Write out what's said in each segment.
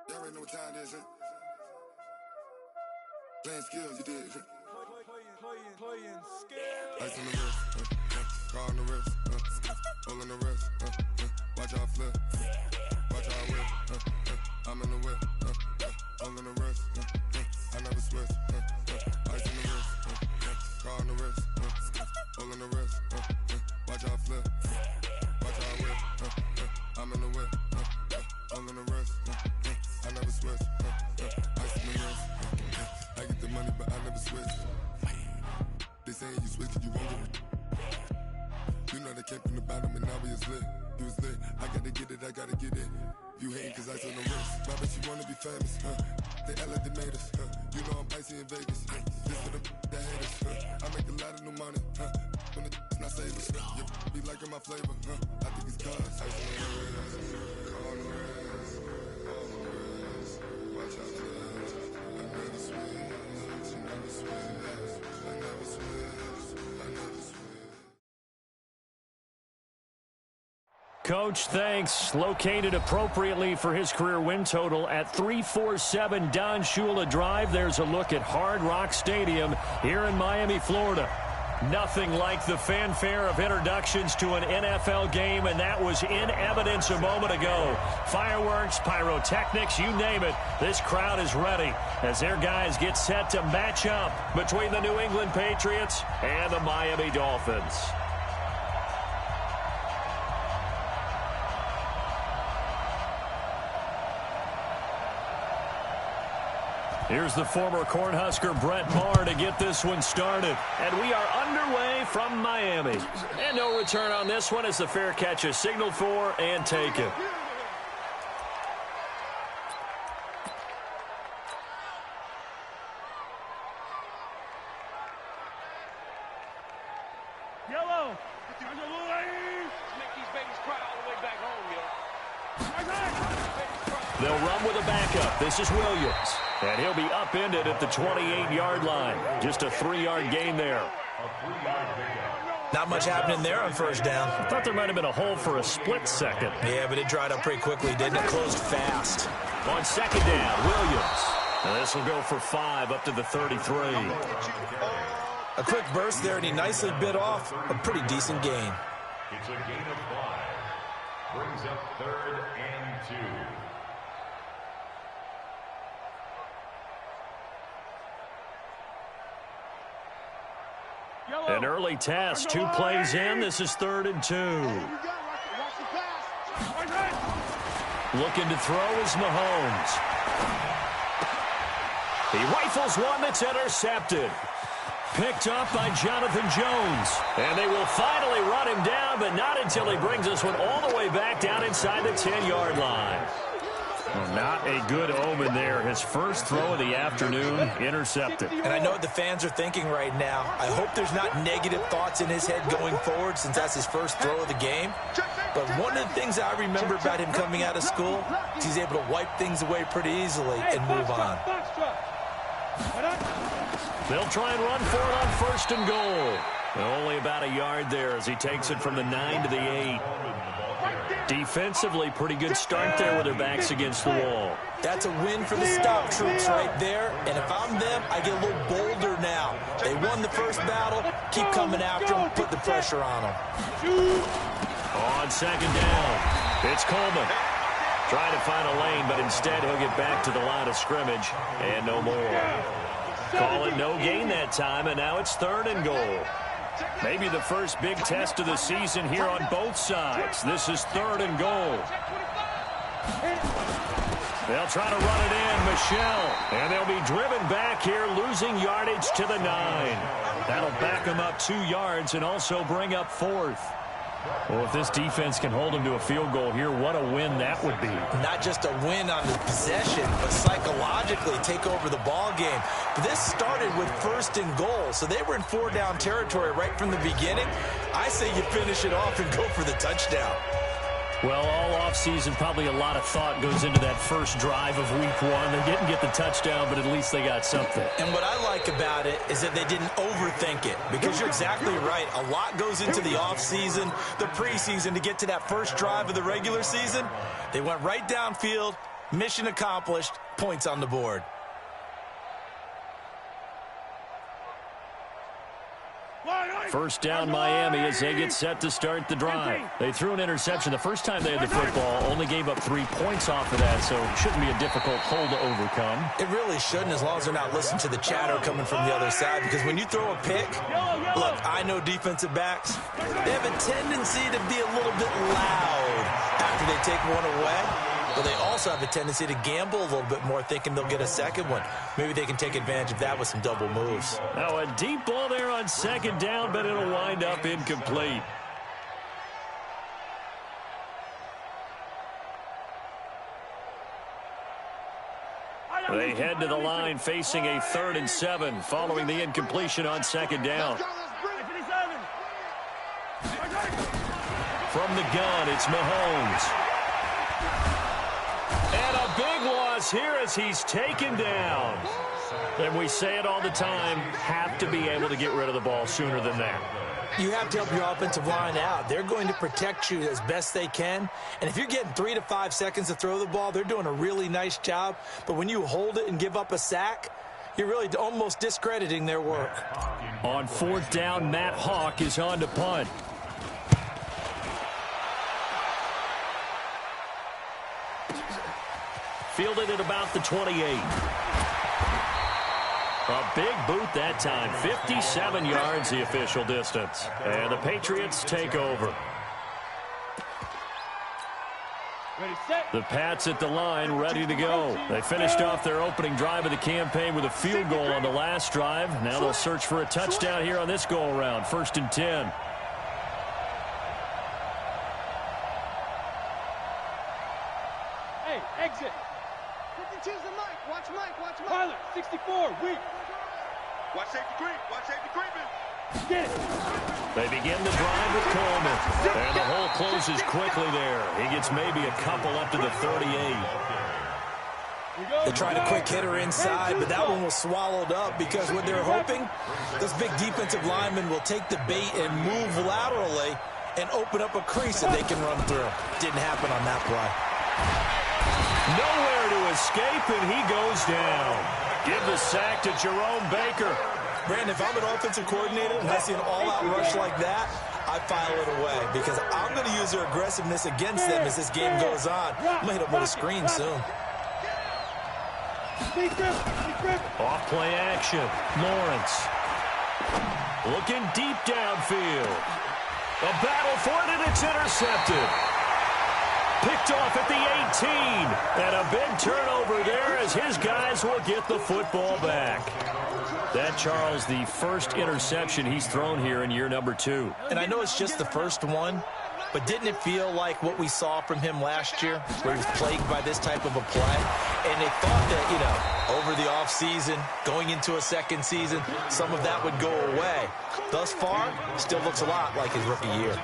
You already know what time it is, huh? Playing skills, you did. Playing skills. Ice on the wrist, car on the wrist, all on the wrist, watch out flip, watch out whip, I'm in the whip, all on the wrist, I never switch, ice on the wrist, car on the wrist, all on the wrist, watch out flip, watch out whip, I'm in the whip, all on the wrist, I never switch, ice on the wrist, I get the money but I never switch. They saying you switch and you won't get it. You know they came from the bottom and now we is lit. You was lit, I gotta get it, I gotta get it. You hating cause ice on the wrist. Why bet you wanna be famous, They act like they made us, You know I'm icy in Vegas, This for the that hate us, I make a lot of new money, When it's not savers, You be liking my flavor, I think it's cause ice on the wrist, on the wrist, on the wrist. Watch out for this, I never switch, I never switch, I never switch, I never switch. Coach, thanks. Located appropriately for his career win total at 347 Don Shula Drive. There's a look at Hard Rock Stadium here in Miami, Florida. Nothing like the fanfare of introductions to an NFL game, and that was in evidence a moment ago. Fireworks, pyrotechnics, you name it. This crowd is ready as their guys get set to match up between the New England Patriots and the Miami Dolphins. Here's the former Cornhusker Brett Maher to get this one started. And we are underway from Miami. And no return on this one as the fair catch is signaled for and taken. Yellow. Make these babies cry all the way back home, yo. They'll run with a backup. This is Williams. And he'll be upended at the 28-yard line. Just a 3-yard gain there. Not much happening there on first down. I thought there might have been a hole for a split second. Yeah, but it dried up pretty quickly, didn't it? Closed fast. On second down, Williams. And this will go for 5 up to the 33. A quick burst there, and he nicely bit off a pretty decent gain. It's a gain of 5. Brings up 3rd and 2. An early test, 2 plays in. This is 3rd and 2. Looking to throw is Mahomes. He rifles one that's intercepted. Picked up by Jonathan Jones. And they will finally run him down, but not until he brings this one all the way back down inside the 10-yard line. Well, not a good omen there. His first throw of the afternoon intercepted. And I know what the fans are thinking right now. I hope there's not negative thoughts in his head going forward since that's his first throw of the game. But one of the things I remember about him coming out of school is he's able to wipe things away pretty easily and move on. They'll try and run for it on 1st and goal. Only about a yard there as he takes it from the 9 to the 8. Defensively, pretty good start there with their backs against the wall. That's a win for the stop troops right there. And if I'm them, I get a little bolder now. They won the first battle. Keep coming after them. Put the pressure on them. On second down, it's Coleman. Trying to find a lane, but instead he'll get back to the line of scrimmage and no more. Call it no gain that time, and now it's 3rd and goal. Maybe the first big test of the season here on both sides. This is 3rd and goal. They'll try to run it in, Michelle. And they'll be driven back here, losing yardage to the 9. That'll back them up 2 yards and also bring up 4th. Well, if this defense can hold them to a field goal here, what a win that would be. Not just a win on the possession, but psychologically take over the ball game. But this started with 1st and goal, so they were in 4-down territory right from the beginning. I say you finish it off and go for the touchdown. Well, all offseason, probably a lot of thought goes into that first drive of week 1. They didn't get the touchdown, but at least they got something. And what I like about it is that they didn't overthink it, because you're exactly right. A lot goes into the offseason, the preseason, to get to that first drive of the regular season. They went right downfield, Mission accomplished. Points on the board. First down Miami as they get set to start the drive. They threw an interception the first time they had the football, only gave up 3 points off of that, so it shouldn't be a difficult hole to overcome. It really shouldn't, as long as they're not listening to the chatter coming from the other side, because when you throw a pick, look, I know defensive backs, they have a tendency to be a little bit loud after they take one away. But they also have a tendency to gamble a little bit more, thinking they'll get a second one. Maybe they can take advantage of that with some double moves. Now a deep ball there on second down, but it'll wind up incomplete. They head to the line facing a 3rd and 7 following the incompletion on second down. From the gun, it's Mahomes. And a big loss here as he's taken down. And we say it all the time, have to be able to get rid of the ball sooner than that. You have to help your offensive line out. They're going to protect you as best they can. And if you're getting 3 to 5 seconds to throw the ball, they're doing a really nice job. But when you hold it and give up a sack, you're really almost discrediting their work. On 4th down, Matt Hawk is on to punt. Fielded at about the 28. A big boot that time. 57 yards the official distance. And the Patriots take over. The Pats at the line, ready to go. They finished off their opening drive of the campaign with a field goal on the last drive. Now they'll search for a touchdown here on this go-around. 1st and 10. Hey, exit. Choose the mic. Watch Mike. Watch Mike. Pilot, 64, weak. Watch safety creep. Watch safety creeping. Get it. They begin the drive with Coleman. And the hole closes quickly there. He gets maybe a couple up to the 38. They tried a quick hitter inside, but that one was swallowed up because what they're hoping, those big defensive linemen will take the bait and move laterally and open up a crease that they can run through. Didn't happen on that play. Nowhere to escape, and he goes down. Give the sack to Jerome Baker. Brandon, if I'm an offensive coordinator and I see an all-out rush like that, I file it away because I'm going to use their aggressiveness against them as this game goes on. I'm going to hit them with a screen soon. Off play action. Lawrence. Looking deep downfield. A battle for it, and it's intercepted. Picked off at the 18. And a big turnover there as his guys will get the football back. That, Charles, the first interception he's thrown here in year number 2. And I know it's just the first one, but didn't it feel like what we saw from him last year, where he was plagued by this type of a play? And they thought that, over the offseason, going into a second season, some of that would go away. Thus far, still looks a lot like his rookie year.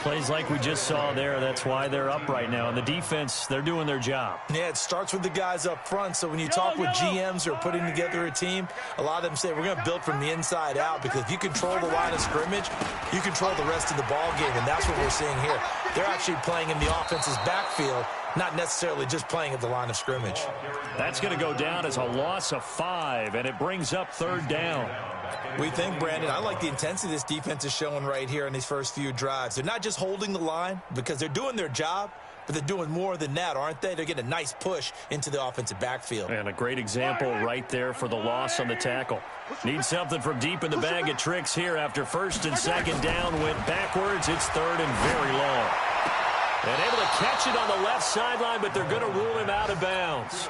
Plays like we just saw there. That's why they're up right now. And the defense, they're doing their job. Yeah, it starts with the guys up front. So when you talk with GMs who are putting together a team, a lot of them say we're going to build from the inside out, because if you control the line of scrimmage, you control the rest of the ball game, and that's what we're seeing here. They're actually playing in the offense's backfield, not necessarily just playing at the line of scrimmage. That's going to go down as a loss of 5, and it brings up 3rd down. We think, Brandon, I like the intensity this defense is showing right here in these first few drives. They're not just holding the line because they're doing their job, but they're doing more than that, aren't they? They're getting a nice push into the offensive backfield. And a great example right there for the loss on the tackle. Need something from deep in the bag of tricks here after 1st and 2nd down went backwards. It's 3rd and very long. And able to catch it on the left sideline, but they're going to rule him out of bounds.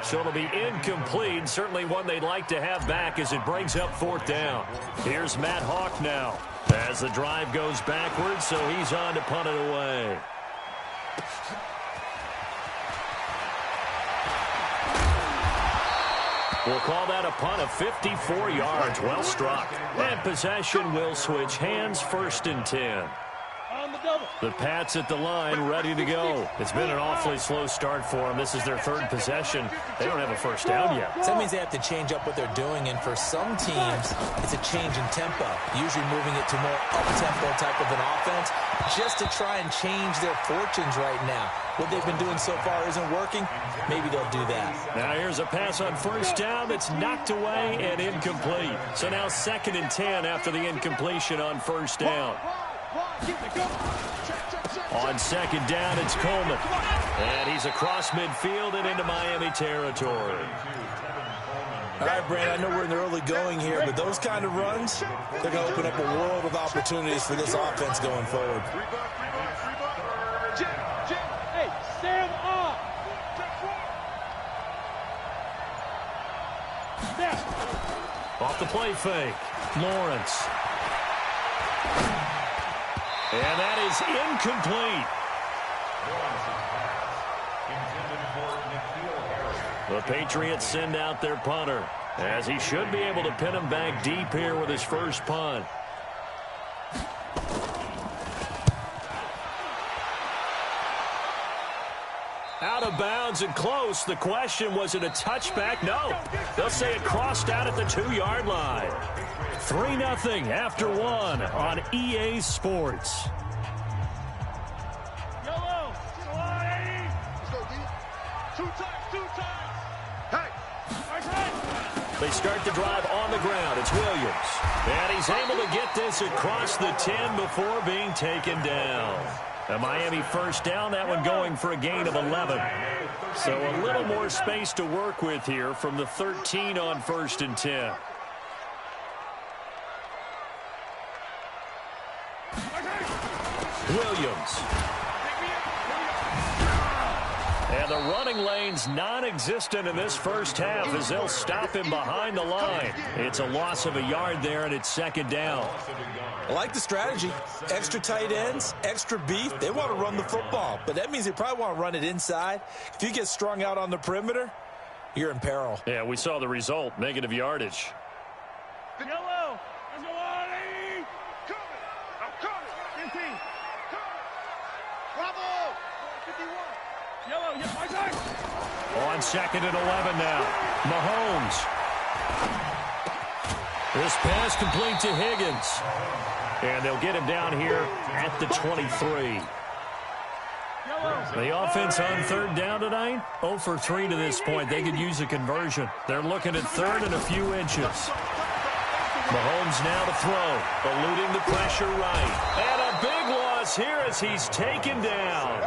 So it'll be incomplete. Certainly one they'd like to have back as it brings up 4th down. Here's Matt Hawk now as the drive goes backwards, so he's on to punt it away. We'll call that a punt of 54 yards. Well struck. And possession will switch hands. 1st and 10. The Pats at the line, ready to go. It's been an awfully slow start for them. This is their third possession. They don't have a first down yet. So that means they have to change up what they're doing, and for some teams, it's a change in tempo, usually moving it to more up-tempo type of an offense, just to try and change their fortunes right now. What they've been doing so far isn't working. Maybe they'll do that. Now here's a pass on first down that's knocked away and incomplete. So now 2nd and 10 after the incompletion on first down. On 2nd down, it's Coleman. And he's across midfield and into Miami territory. All right, Brand, I know we're in the early going here, but those kind of runs, they're going to open up a world of opportunities for this offense going forward. Hey, stand up. Off the play fake, Lawrence. And that is incomplete. The Patriots send out their punter, as he should be able to pin him back deep here with his first punt. Out of bounds and close. The question, was it a touchback? No. They'll say it crossed out at the 2-yard line. 3-0 after 1 on EA Sports. Yellow. Let's go, D. Two times. Hey. They start the drive on the ground. It's Williams. And he's able to get this across the 10 before being taken down. A Miami first down, that one going for a gain of 11. So a little more space to work with here from the 13 on 1st and 10. Williams. And the running lane's non-existent in this first half as they'll stop him behind the line. It's a loss of a yard there, and it's 2nd down. I like the strategy. Extra tight ends, extra beef. They want to run the football, but that means they probably want to run it inside. If you get strung out on the perimeter, you're in peril. Yeah, we saw the result, negative yardage. Yellow. Let's go, Artie. Coming. I'm coming. 15. Bravo. 51. Yellow. Yes, my side. On 2nd and 11 now. Mahomes. This pass complete to Higgins. And they'll get him down here at the 23. The offense on 3rd down tonight, 0 for 3 to this point. They could use a conversion. They're looking at 3rd and a few inches. Mahomes now to throw, eluding the pressure right. And a big loss here as he's taken down.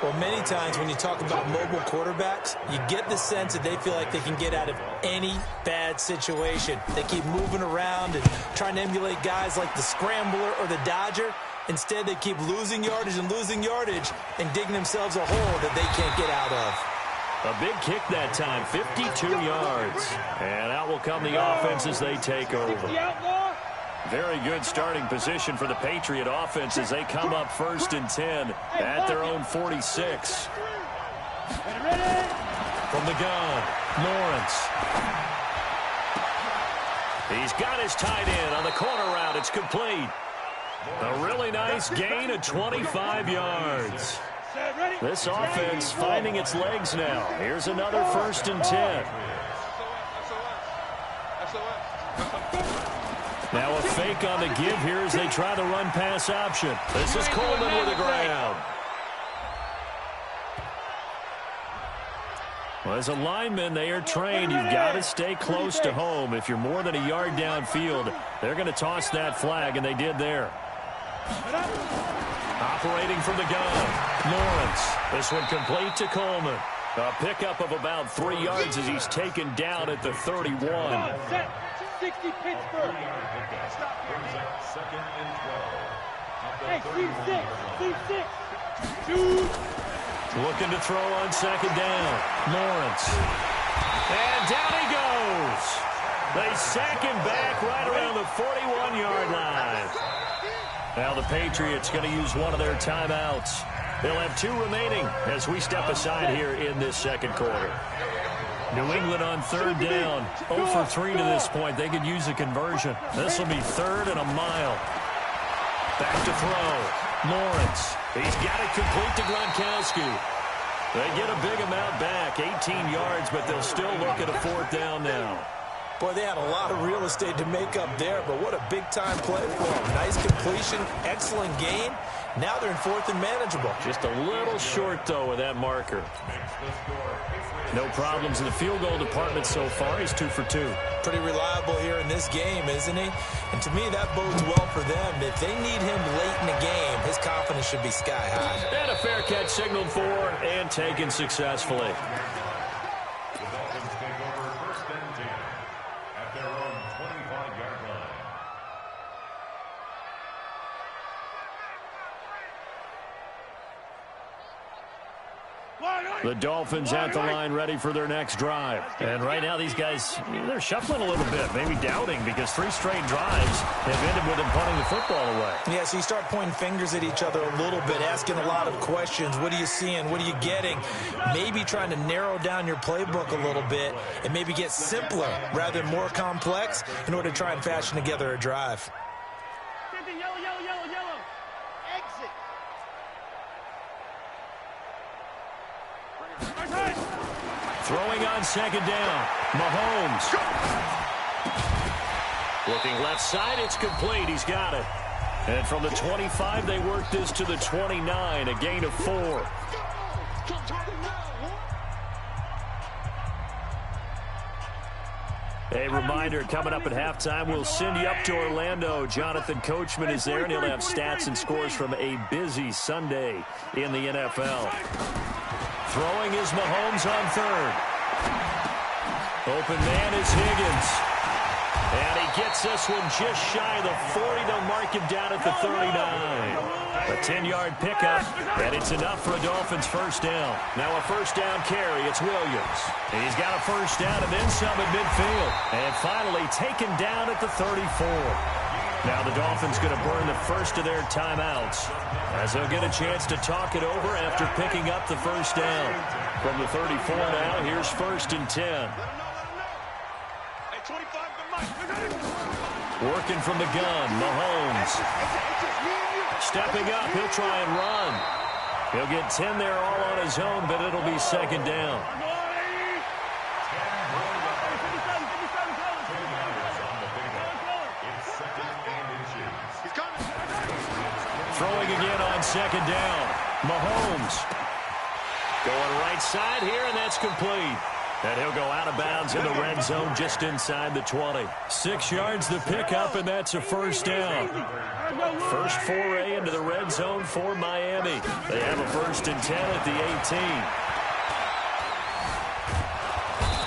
Well, many times when you talk about mobile quarterbacks, you get the sense that they feel like they can get out of any bad situation. They keep moving around and trying to emulate guys like the Scrambler or the Dodger. Instead, they keep losing yardage and digging themselves a hole that they can't get out of. A big kick that time, 52 yards. And out will come the offense as they take over. Very good starting position for the Patriot offense as they come up 1st and 10 at their own 46. From the gun, Lawrence. He's got his tight end on the corner route. It's complete. A really nice gain of 25 yards. This offense finding its legs now. Here's another 1st and 10. Now a fake on the give here as they try the run-pass option. This is Coleman with the ground. Well, as a lineman, they are trained. You've got to stay close to home. If you're more than a yard downfield, they're going to toss that flag, and they did there. Operating from the gun, Lawrence. This one complete to Coleman. A pickup of about 3 yards as he's taken down at the 31. 60 Pittsburgh. Hey, C6. Looking to throw on 2nd down. Lawrence. And down he goes. They sack him back right around the 41-yard line. Now the Patriots going to use one of their timeouts. They'll have 2 remaining as we step aside here in this 2nd quarter. New England on 3rd down. 0 for 3 to this point. They could use a conversion. This will be 3rd and a mile. Back to throw. Lawrence. He's got it complete to Gronkowski. They get a big amount back, 18 yards, but they'll still look at a 4th down now. Boy, they had a lot of real estate to make up there, but what a big-time play for them. Nice completion, excellent gain. Now they're in 4th and manageable. Just a little short, though, with that marker. No problems in the field goal department so far. He's 2 for 2. Pretty reliable here in this game, isn't he? And to me, that bodes well for them. If they need him late in the game, his confidence should be sky high. And a fair catch signaled for and taken successfully. The Dolphins take over 1st and 10 at their own 25-yard line. The Dolphins at the line ready for their next drive. And right now these guys, they're shuffling a little bit, maybe doubting, because 3 straight drives have ended with them punting the football away. Yeah, so you start pointing fingers at each other a little bit, asking a lot of questions. What are you seeing? What are you getting? Maybe trying to narrow down your playbook a little bit and maybe get simpler rather than more complex in order to try and fashion together a drive. Yellow. Exit. Throwing on 2nd down. Mahomes. Looking left side, it's complete. He's got it. And from the 25, they work this to the 29, a gain of 4. A reminder, coming up at halftime, we'll send you up to Orlando. Jonathan Coachman is there, and he'll have stats and scores from a busy Sunday in the NFL. Throwing is Mahomes on 3rd. Open man is Higgins. And he gets this one just shy of the 40. They'll mark him down at the 39. A 10-yard pickup, and it's enough for a Dolphins 1st down. Now a 1st down carry. It's Williams. He's got a 1st down and then some at midfield. And finally taken down at the 34. Now the Dolphins going to burn the first of their timeouts as they'll get a chance to talk it over after picking up the 1st down. From the 34 now, here's 1st and 10. Working from the gun, Mahomes. Stepping up, he'll try and run. He'll get 10 there all on his own, but it'll be 2nd down. Throwing again on 2nd down. Mahomes. Going right side here, and that's complete. And he'll go out of bounds in the red zone just inside the 20. 6 yards the pickup, and that's a 1st down. First foray into the red zone for Miami. They have a 1st and 10 at the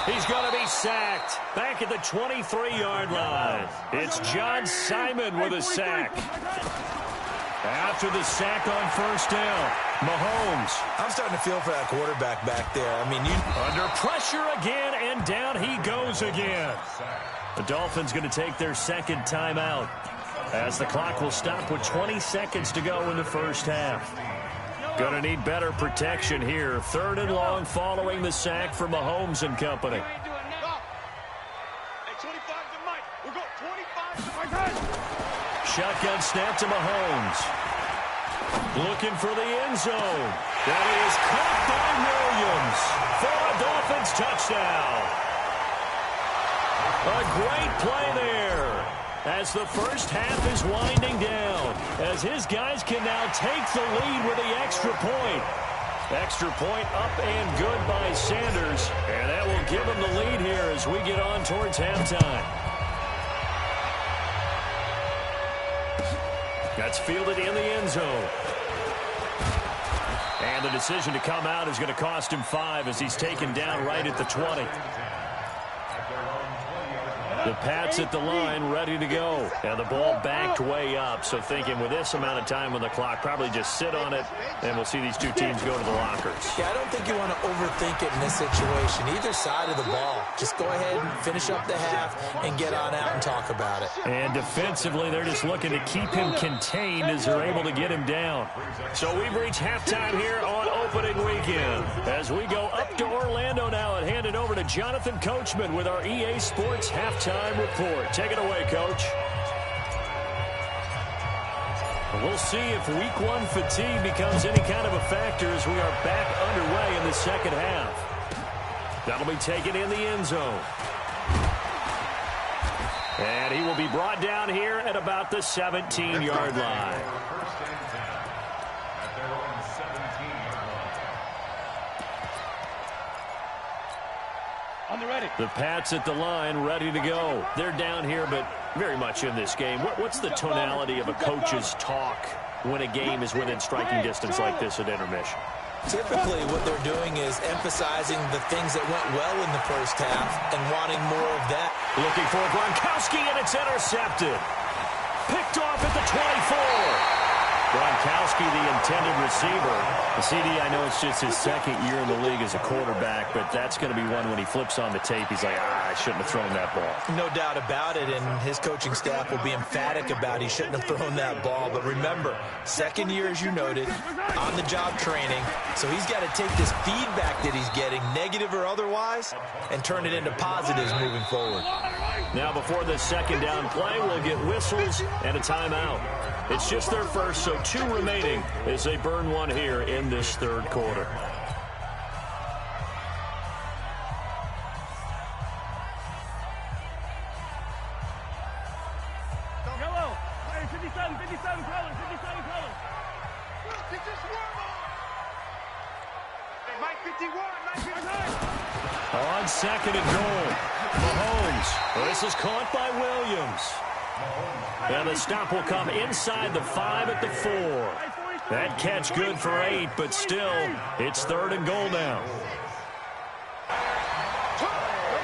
18. He's going to be sacked. Back at the 23-yard line. It's John Simon with a sack. After the sack on 1st down, Mahomes. I'm starting to feel for that quarterback back there. I mean, under pressure again, and down he goes again. The Dolphins going to take their 2nd timeout as the clock will stop with 20 seconds to go in the 1st half. Going to need better protection here. 3rd and long following the sack for Mahomes and company. Shotgun snap to Mahomes. Looking for the end zone. That is caught by Williams for a Dolphins touchdown. A great play there as the 1st half is winding down, as his guys can now take the lead with the extra point. Extra point up and good by Sanders, and that will give him the lead here as we get on towards halftime. That's fielded in the end zone. And the decision to come out is going to cost him 5 as he's taken down right at the 20. The Pats at the line, ready to go. And the ball backed way up, so thinking with this amount of time on the clock, probably just sit on it, and we'll see these two teams go to the lockers. Yeah, I don't think you want to overthink it in this situation. Either side of the ball. Just go ahead and finish up the half and get on out and talk about it. And defensively, they're just looking to keep him contained as they're able to get him down. So we've reached halftime here on opening weekend. As we go up to Orlando now and hand it over to Jonathan Coachman with our EA Sports Halftime Report. Take it away, Coach. We'll see if week one fatigue becomes any kind of a factor as we are back underway in the second half. That'll be taken in the end zone. And he will be brought down here at about the 17-yard line. The Pats at the line, ready to go. They're down here, but very much in this game. What's the tonality of a coach's talk when a game is within striking distance like this at intermission? Typically, what they're doing is emphasizing the things that went well in the first half and wanting more of that. Looking for Gronkowski, and it's intercepted. Picked off at the 24. Gronkowski, the intended receiver. The CD, I know it's just his second year in the league as a quarterback, but that's going to be one when he flips on the tape, he's like, I shouldn't have thrown that ball. No doubt about it, and his coaching staff will be emphatic about he shouldn't have thrown that ball. But remember, second year, as you noted, on-the-job training, so he's got to take this feedback that he's getting, negative or otherwise, and turn it into positives moving forward. Now, before the second down play, we'll get whistles and a timeout. It's just their first, so 2 remaining as they burn one here in this third quarter. Yellow, 57 colors. Mike 51. On second and goal, Mahomes. This is caught by Williams. And the stop will come inside the 5 at the 4. That catch good for 8, but still, it's third and goal now.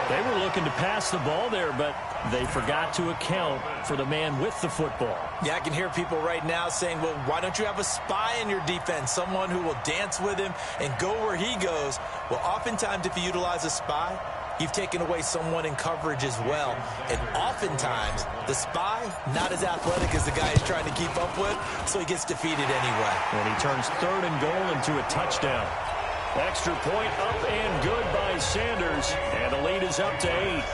They were looking to pass the ball there, but they forgot to account for the man with the football. Yeah, I can hear people right now saying, well, why don't you have a spy in your defense, someone who will dance with him and go where he goes? Well, oftentimes if you utilize a spy, you've taken away someone in coverage as well. And oftentimes, the spy, not as athletic as the guy he's trying to keep up with, so he gets defeated anyway. And he turns third and goal into a touchdown. Extra point up and good by Sanders. And the lead is up to 8.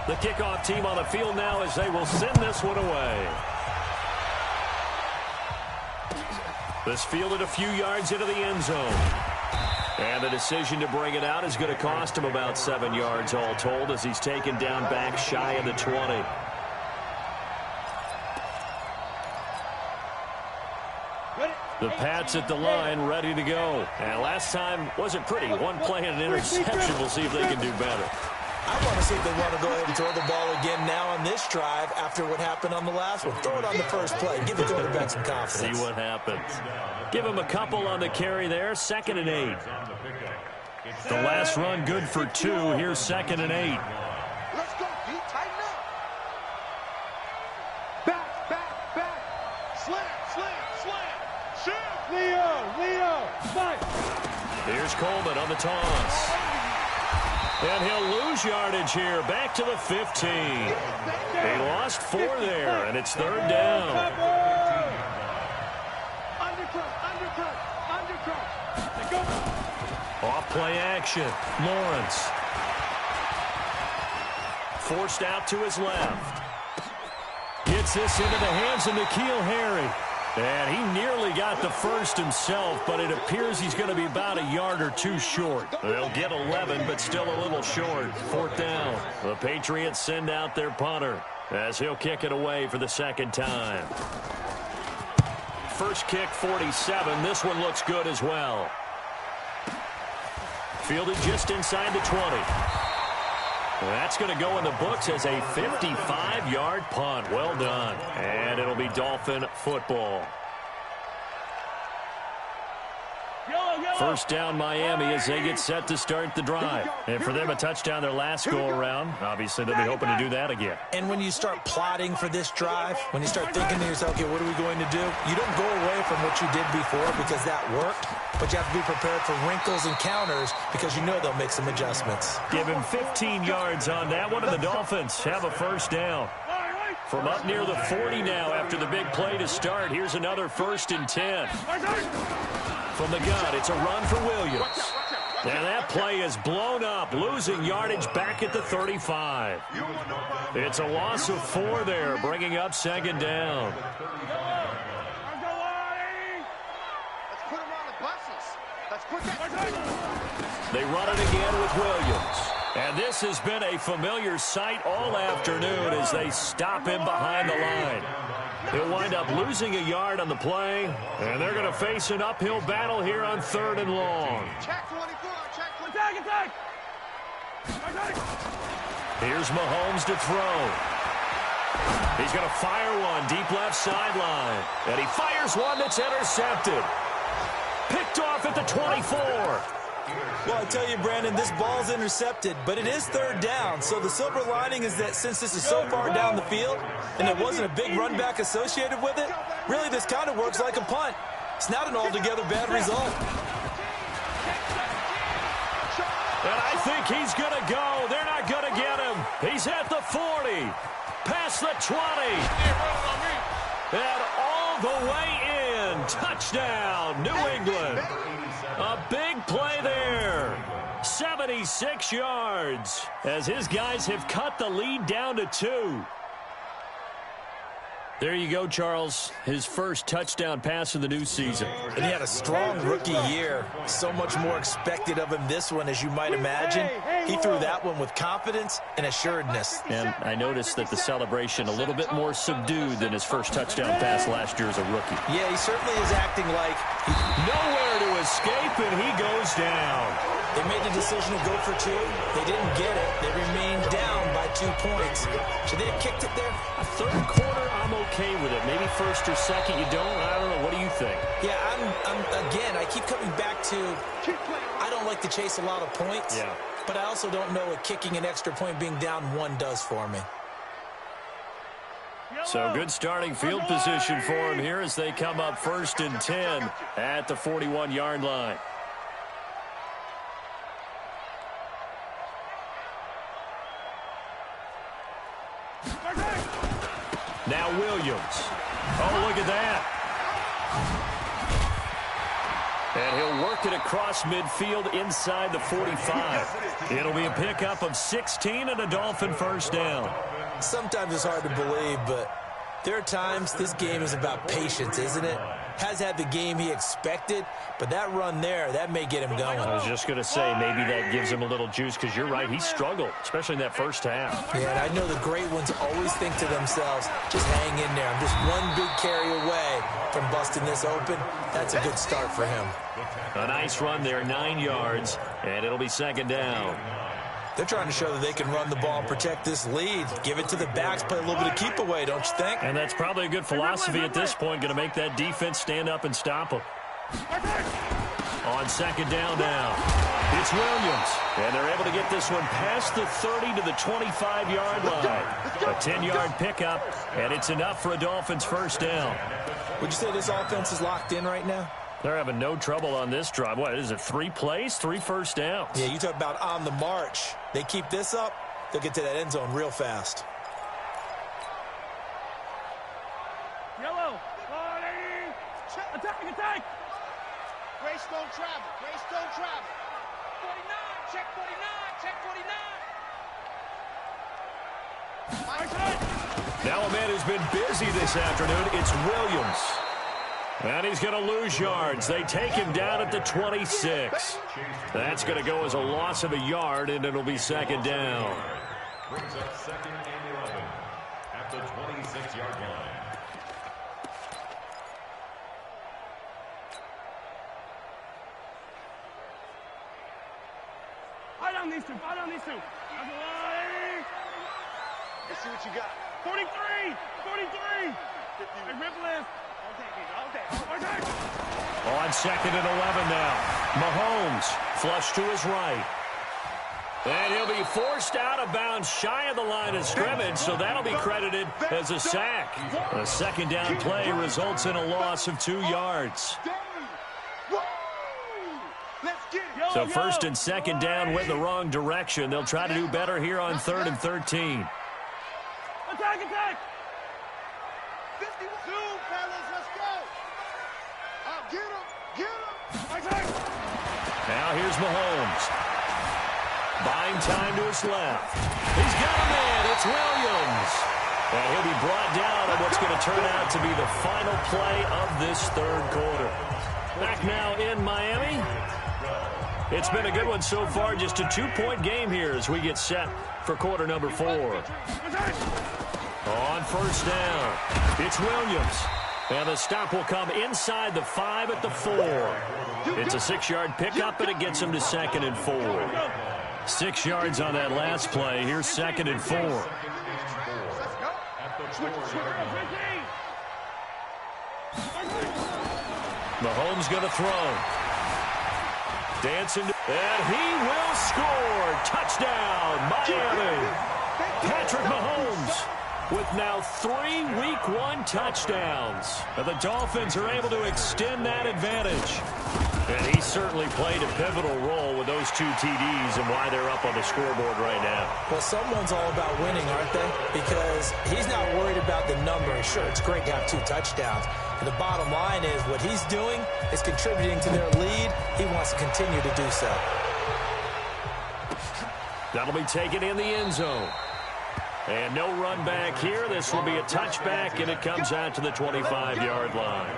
The kickoff team on the field now as they will send this one away. This fielded a few yards into the end zone. And the decision to bring it out is going to cost him about 7 yards all told as he's taken down back shy of the 20. The Pats at the line ready to go. And last time wasn't pretty. One play and an interception. We'll see if they can do better. I want to see if they want to go ahead and throw the ball again now on this drive after what happened on the last one. Throw it on the first play. Give the quarterback some confidence. See what happens. Give him a couple on the carry there. 2nd and 8. The last run good for 2. Here's 2nd and 8. Let's go, B. Tighten up. Back. Slam. Shoot. Leo. Fight. Here's Coleman on the toss. And he'll lose yardage here. Back to the 15. He lost 4 there, and it's third down. Undercut. Off play action. Lawrence. Forced out to his left. Gets this into the hands of N'Keal Harry. And he nearly got the first himself, but it appears he's going to be about a yard or 2 short. They'll get 11, but still a little short. 4th down. The Patriots send out their punter as he'll kick it away for the second time. First kick, 47. This one looks good as well. Fielded just inside the 20. That's going to go in the books as a 55-yard punt. Well done. And it'll be Dolphin football. First down Miami as they get set to start the drive. And for them, a touchdown their last go-around. Obviously, they'll be hoping to do that again. And when you start plotting for this drive, when you start thinking to yourself, okay, what are we going to do? You don't go away from what you did before because that worked. But you have to be prepared for wrinkles and counters because you know they'll make some adjustments. Give him 15 yards on that one, and the Dolphins have a first down. From up near the 40 now after the big play to start. Here's another 1st and 10. From the gun, it's a run for Williams. And that play is blown up, losing yardage back at the 35. It's a loss of 4 there, bringing up 2nd down. Let's put him on the buses. Let's put that. They run it again with Williams. And this has been a familiar sight all afternoon as they stop him behind the line. He'll wind up losing a yard on the play, and they're going to face an uphill battle here on 3rd and long. Check 24. Check 24. Attack! Here's Mahomes to throw. He's going to fire one deep left sideline. And he fires one that's intercepted. Picked off at the 24. Well, I tell you, Brandon, this ball's intercepted, but it is 3rd down. So the silver lining is that since this is so far down the field and there wasn't a big run back associated with it, really this kind of works like a punt. It's not an altogether bad result. And I think he's going to go. They're not going to get him. He's at the 40. Past the 20. And all the way in. Touchdown, New England. A big play there. 76 yards as his guys have cut the lead down to 2. There you go, Charles. His first touchdown pass of the new season. And he had a strong rookie year. So much more expected of him this one, as you might imagine. He threw that one with confidence and assuredness. And I noticed that the celebration a little bit more subdued than his first touchdown pass last year as a rookie. Yeah, he certainly is acting like nowhere to escape, and he goes down. They made the decision to go for 2. They didn't get it. They remained down by 2 points. Should they have kicked it there? A 3rd quarter, I'm okay with it. Maybe 1st or 2nd, you don't. I don't know. What do you think? Yeah, again, I keep coming back to I don't like to chase a lot of points. Yeah. But I also don't know what kicking an extra point being down 1 does for me. So good starting field position for him here as they come up 1st and 10 at the 41-yard line. Now Williams. Oh, look at that. And he'll work it across midfield inside the 45. It'll be a pickup of 16 and a Dolphin 1st down. Sometimes it's hard to believe, but there are times this game is about patience, isn't it? Has had the game he expected, but that run there, that may get him going. I was just going to say, maybe that gives him a little juice, because you're right, he struggled, especially in that 1st half. Yeah, and I know the great ones always think to themselves, just hang in there. I'm just one big carry away from busting this open. That's a good start for him. A nice run there, 9 yards, and it'll be 2nd down. They're trying to show that they can run the ball and protect this lead. Give it to the backs, play a little bit of keep away, don't you think? And that's probably a good philosophy at this point, going to make that defense stand up and stop them. On 2nd down now, it's Williams. And they're able to get this one past the 30 to the 25-yard line. A 10-yard pickup, and it's enough for a Dolphins 1st down. Would you say this offense is locked in right now? They're having no trouble on this drive. What is it, 3 plays, 3 first downs? Yeah, you talk about on the march. They keep this up, they'll get to that end zone real fast. Yellow. Attack, attack. Greystone travel. Greystone travel. 49. Check 49. Check 49. Now a man who's been busy this afternoon, it's Williams. And he's going to lose yards. They take him down at the 26. That's going to go as a loss of a yard, and it'll be 2nd down. Brings up 2nd and 11 at the 26-yard line. Fight on these two. Fight on these two. Let's see what you got. 43. 43. Hey, Ripple. On 2nd and 11 now. Mahomes flush to his right. And he'll be forced out of bounds shy of the line of scrimmage, so that'll be credited as a sack. A 2nd down play results in a loss of 2 yards. So 1st and 2nd down went the wrong direction. They'll try to do better here on 3rd and 13. Attack, attack. Zoom, fellas, let's go. Get him. Now here's Mahomes. Buying time to his left. He's got a man. It's Williams. And he'll be brought down on what's going to turn out to be the final play of this third quarter. Back now in Miami. It's been a good one so far. Just a 2-point game here as we get set for quarter number 4. On first down, it's Williams. And the stop will come inside the 5 at the 4. It's a 6-yard pickup, and it gets him to 2nd and 4. 6 yards on that last play. Here's 2nd and 4. Mahomes going to throw. Dancing, and he will score. Touchdown, Miami. Patrick Mahomes with now 3 Week 1 touchdowns. And the Dolphins are able to extend that advantage. And he certainly played a pivotal role with those 2 TDs and why they're up on the scoreboard right now. Well, someone's all about winning, aren't they? Because he's not worried about the number. Sure, it's great to have 2 touchdowns. But the bottom line is what he's doing is contributing to their lead. He wants to continue to do so. That'll be taken in the end zone. And no run back here. This will be a touchback, and it comes out to the 25-yard line.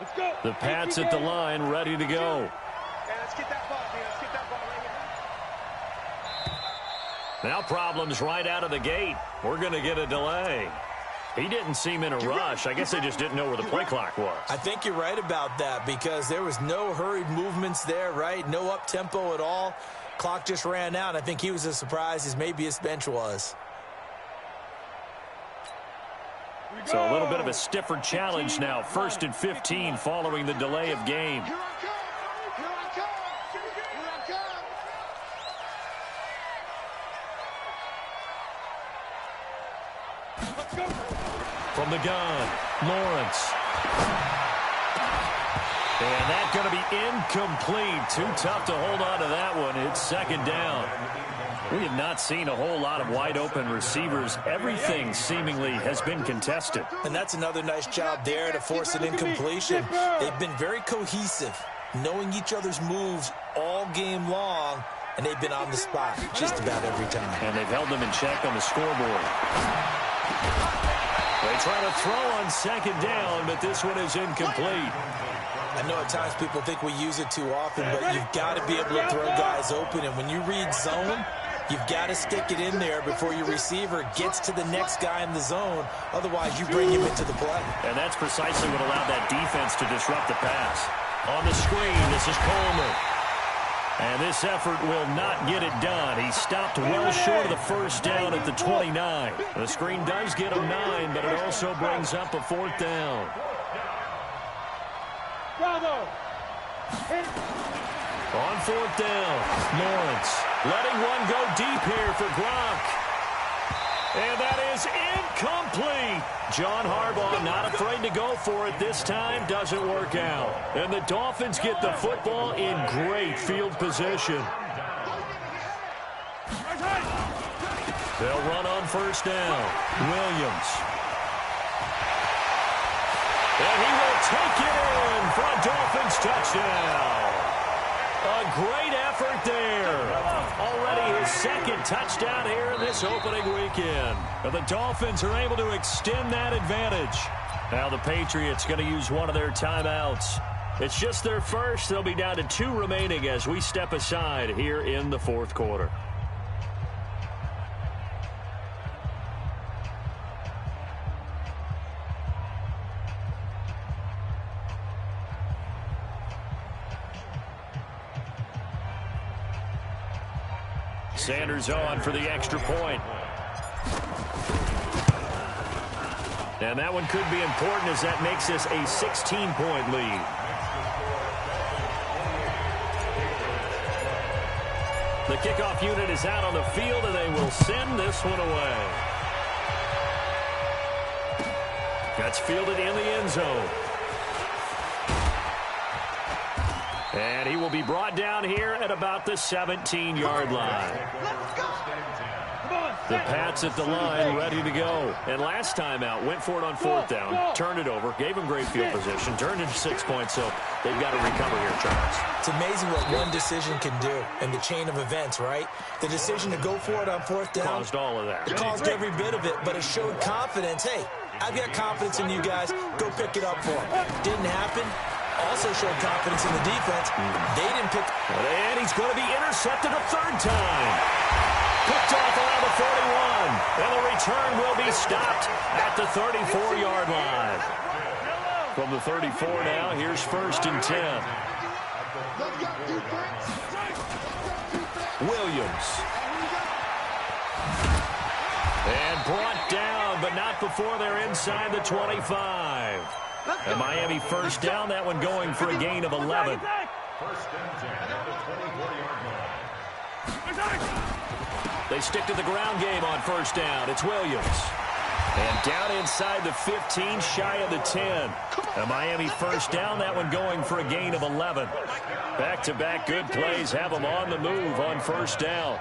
Let's go. The Pats at the line, ready to go. Let's get that ball, man. Let's get that ball right here. Now problems right out of the gate. We're going to get a delay. He didn't seem in a rush. I guess they just didn't know where the play clock was. I think you're right about that because there was no hurried movements there, right? No up-tempo at all. Clock just ran out. I think he was as surprised as maybe his bench was. So a little bit of a stiffer challenge now. 1st and 15 following the delay of game. Here I come. Here I come. Here I come. Let's go. From the gun, Lawrence. And that's going to be incomplete. Too tough to hold on to that one. It's 2nd down. We have not seen a whole lot of wide-open receivers. Everything seemingly has been contested. And that's another nice job there to force an incompletion. They've been very cohesive, knowing each other's moves all game long, and they've been on the spot just about every time. And they've held them in check on the scoreboard. They try to throw on 2nd down, but this one is incomplete. I know at times people think we use it too often, but you've got to be able to throw guys open. And when you read zone, you've got to stick it in there before your receiver gets to the next guy in the zone. Otherwise, you bring him into the play. And that's precisely what allowed that defense to disrupt the pass. On the screen, this is Coleman. And this effort will not get it done. He stopped well short of the 1st down at the 29. The screen does get him 9, but it also brings up a 4th down. Bravo. On 4th down, Lawrence letting one go deep here for Gronk. And that is incomplete. John Harbaugh not afraid to go for it this time. Doesn't work out. And the Dolphins get the football in great field position. They'll run on 1st down. Williams. And he will take it in for a Dolphins touchdown. A great effort there. Already his 2nd touchdown here in this opening weekend. And the Dolphins are able to extend that advantage. Now the Patriots going to use one of their timeouts. It's just their first. They'll be down to 2 remaining as we step aside here in the 4th quarter. Sanders on for the extra point. And that one could be important as that makes this a 16-point lead. The kickoff unit is out on the field, and they will send this one away. That's fielded in the end zone. And he will be brought down here at about the 17-yard line. The Pats at the line, ready to go. And last time out, went for it on fourth down, turned it over, gave him great field position, turned it to 6 points, so they've got to recover here, Charles. It's amazing what one decision can do in the chain of events, right? The decision to go for it on fourth down caused all of that. It caused every bit of it, but it showed confidence. Hey, I've got confidence in you guys. Go pick it up for them. Didn't happen. Also showed confidence in the defense. They didn't pick. And he's going to be intercepted a third time. Picked off around the 41. And the return will be stopped at the 34-yard line. From the 34 now, here's 1st and 10. Williams. And brought down, but not before they're inside the 25. And Miami first down, that one going for a gain of 11. 1st and 10 at the 24-yard line. They stick to the ground game on first down. It's Williams. And down inside the 15, shy of the 10. And Miami first down, that one going for a gain of 11. Back-to-back good plays have them on the move on first down.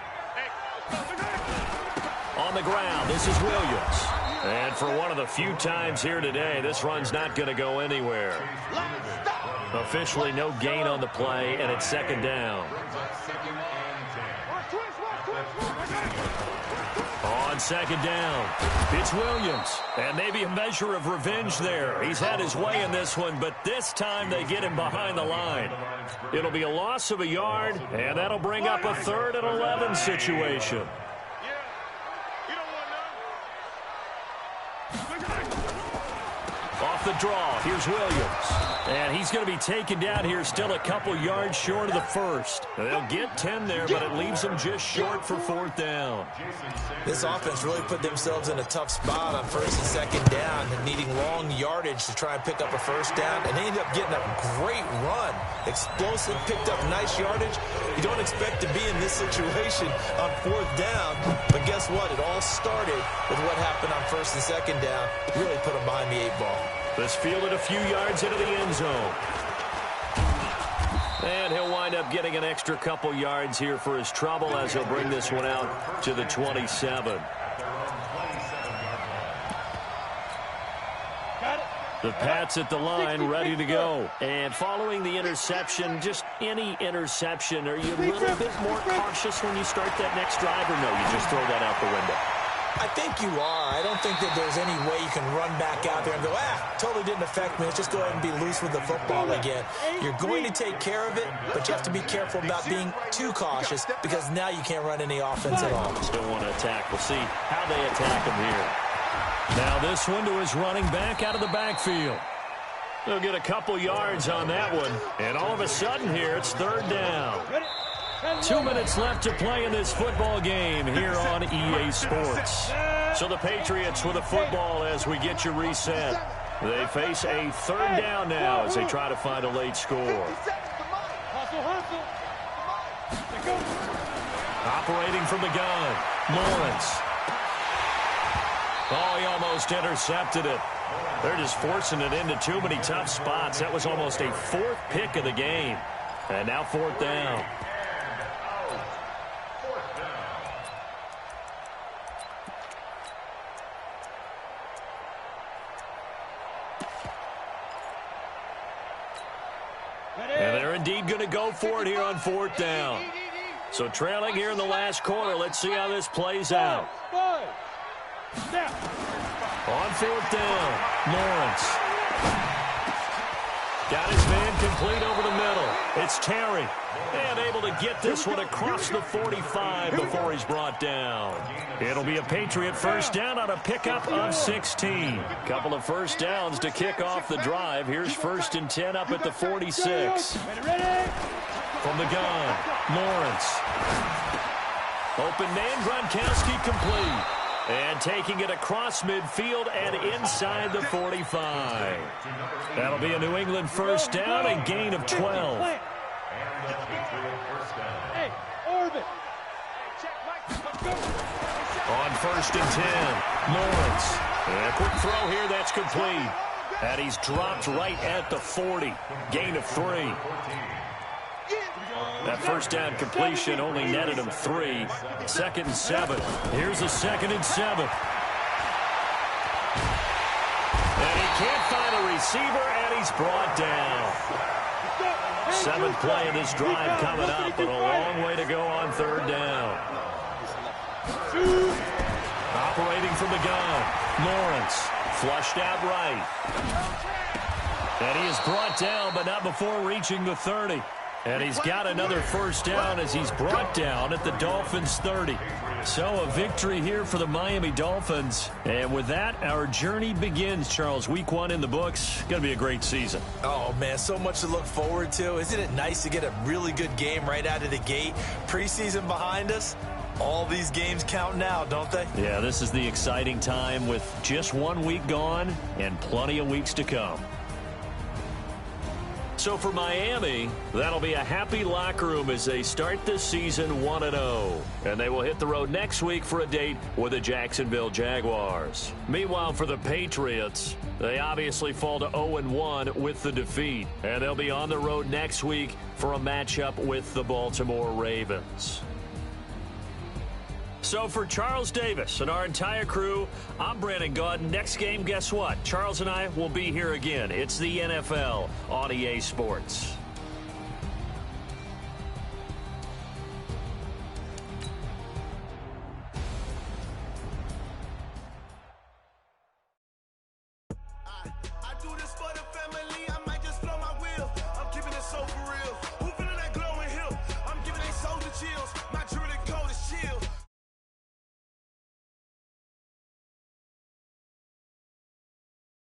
On the ground, this is Williams. And for one of the few times here today, this run's not going to go anywhere. Officially no gain on the play, and it's 2nd down. On 2nd down, it's Williams. And maybe a measure of revenge there. He's had his way in this one, but this time they get him behind the line. It'll be a loss of a yard, and that'll bring up a 3rd and 11 situation. Off the draw, here's Williams. And he's going to be taken down here, still a couple yards short of the 1st. They'll get 10 there, but it leaves them just short for 4th down. This offense really put themselves in a tough spot on 1st and 2nd down and needing long yardage to try and pick up a 1st down. And they ended up getting a great run. Explosive, picked up nice yardage. You don't expect to be in this situation on 4th down. But guess what? It all started with what happened on 1st and 2nd down. Really put them behind the 8 ball. This fielded a few yards into the end zone. And he'll wind up getting an extra couple yards here for his trouble as he'll bring this one out to the 27. The Pats at the line, ready to go. And following the interception, just any interception, are you a little bit more cautious when you start that next drive, or no, you just throw that out the window? I think you are. I don't think that there's any way you can run back out there and go, totally didn't affect me. Let's just go ahead and be loose with the football again. You're going to take care of it, but you have to be careful about being too cautious because now you can't run any offense at all. Still want to attack. We'll see how they attack him here. Now this one to his running back out of the backfield. They'll get a couple yards on that one. And all of a sudden here, it's 3rd down. 2 minutes left to play in this football game here on EA Sports. So the Patriots with a football as we get you reset. They face a 3rd down now as they try to find a late score. Operating from the gun, Lawrence. Oh, he almost intercepted it. They're just forcing it into too many tough spots. That was almost a 4th pick of the game. And now 4th down. And they're indeed going to go for it here on 4th down. So trailing here in the last quarter. Let's see how this plays out. On 4th down, Lawrence. Got his man complete over the middle. It's Terry. And able to get this one across the 45 before he's brought down. It'll be a Patriot first down on a pickup of 16. Couple of first downs to kick off the drive. Here's 1st and 10 up at the 46. From the gun, Lawrence. Open man, Gronkowski complete. And taking it across midfield and inside the 45. That'll be a New England first down, a gain of 12. And the Patriot first down. Hey, Orbit. On first and 10, Lawrence. And a quick throw here, that's complete. And he's dropped right at the 40. Gain of 3. That first down completion only netted him 3. Second and 7. Here's a second and 7. And he can't find a receiver, and he's brought down. 7th play of this drive coming up, but a long way to go on third down. Operating from the gun, Lawrence flushed out right. And he is brought down, but not before reaching the 30. And he's got another first down as he's brought down at the Dolphins' 30. So a victory here for the Miami Dolphins. And with that, our journey begins, Charles. Week 1 in the books. Going to be a great season. Oh, man, so much to look forward to. Isn't it nice to get a really good game right out of the gate? Preseason behind us. All these games count now, don't they? Yeah, this is the exciting time with just 1 week gone and plenty of weeks to come. So for Miami, that'll be a happy locker room as they start this season 1-0. And they will hit the road next week for a date with the Jacksonville Jaguars. Meanwhile, for the Patriots, they obviously fall to 0-1 with the defeat. And they'll be on the road next week for a matchup with the Baltimore Ravens. So for Charles Davis and our entire crew, I'm Brandon Gaudin. Next game, guess what? Charles and I will be here again. It's the NFL on EA Sports.